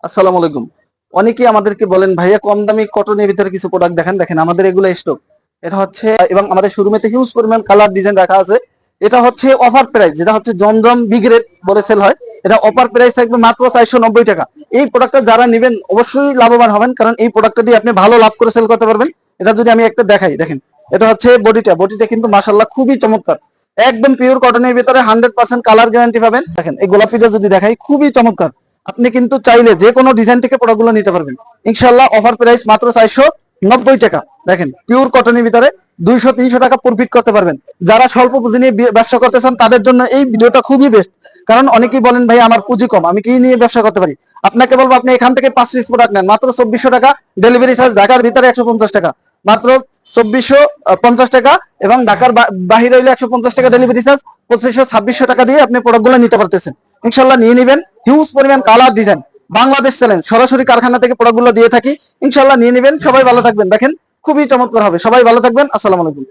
আসসালামু আলাইকুম। অনেকেই আমাদেরকে বলেন ভাইয়া কম দামি কটনের ভিতরে কিছু প্রোডাক্ট দেখেন। দেখেন আমাদের এগুলো স্টক। এটা হচ্ছে এবং আমাদের শোরুমেতে হিউজ পরিমাণ কালার ডিজাইন রাখা আছে। এটা হচ্ছে অফার প্রাইস, যেটা হচ্ছে জমজম বি গ্রেড বলে সেল হয়। এটা অফার প্রাইস থাকবে মাত্র 490 টাকা। এই প্রোডাক্টটা যারা নেবেন অবশ্যই লাভবান হবেন, কারণ এই প্রোডাক্টটা দিয়ে আপনি ভালো লাভ করে সেল করতে পারবেন। এটা যদি আমি একটা দেখাই, দেখেন এটা হচ্ছে বডিটা কিন্তু মাশাআল্লাহ খুবই চমৎকার। একদম পিওর কটনের ভিতরে 100% কালার গ্যারান্টি পাবেন। দেখেন এই গোলাপিটা যদি দেখাই, খুবই চমৎকার। আপনি কিন্তু চাইলে যে কোনো ডিজাইন থেকে প্রোডাক্টগুলো নিতে পারবেন ইনশাল্লাহ। অফার প্রাইস মাত্র 490 টাকা। দেখেন পিওর কটনের ভিতরে 200-300 টাকা প্রফিট করতে পারবেন। যারা স্বল্প পুঁজি নিয়ে ব্যবসা করতে চান তাদের জন্য এই ভিডিওটা খুবই বেস্ট। কারণ অনেকেই বলেন ভাই আমার পুঁজি কম, আমি কি নিয়ে ব্যবসা করতে পারি। আপনাকে বলবো আপনি এখান থেকে 5 পিস প্রোডাক্ট নেন, মাত্র 2400 টাকা। ডেলিভারি চার্জ ঢাকার ভিতরে 150 টাকা, মাত্র 2450 টাকা। এবং ঢাকার বাহিরে হইলে 150 টাকা ডেলিভারি চার্জ। 2500-2600 টাকা দিয়ে আপনি প্রোডাক্টগুলো নিতে পারতেছেন। ইনশাল্লাহ নিয়ে নেবেন। হিউজ পরিমাণ কালার ডিজাইন, বাংলাদেশ চ্যালেঞ্জ, সরাসরি কারখানা থেকে প্রোডাক্টগুলো দিয়ে থাকি। ইনশাল্লাহ নিয়ে নেবেন। সবাই ভালো থাকবেন। দেখেন খুবই চমৎকার হবে। সবাই ভালো থাকবেন। আসসালামু আলাইকুম।